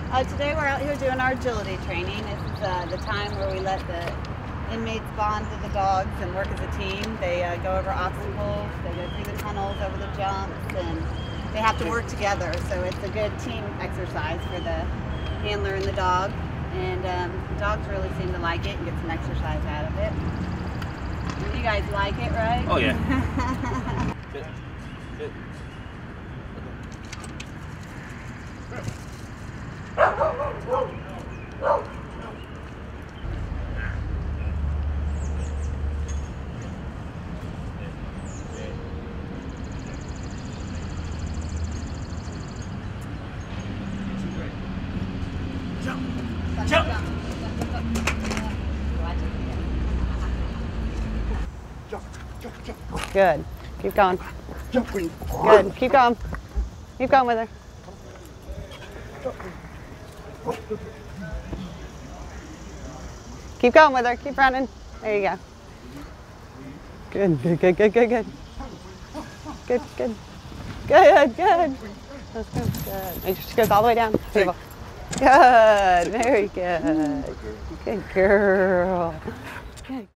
Today we're out here doing our agility training. This is the time where we let the inmates bond with the dogs and work as a team. They go over obstacles, they go through the tunnels, over the jumps, and they have to work together. So it's a good team exercise for the handler and the dog. And the dogs really seem to like it and get some exercise out of it. You guys like it, right? Oh yeah. Good. Good. Jump. Jump. Good. Keep going. Good. Keep going. Keep going with her. Keep going with her. Keep running. There you go. Good. Good. Good. Good. Good. Good. Good. Good. Good. Good. That's good. Good. Make sure she goes all the way down. Table. Good. Very good. Good girl. Good.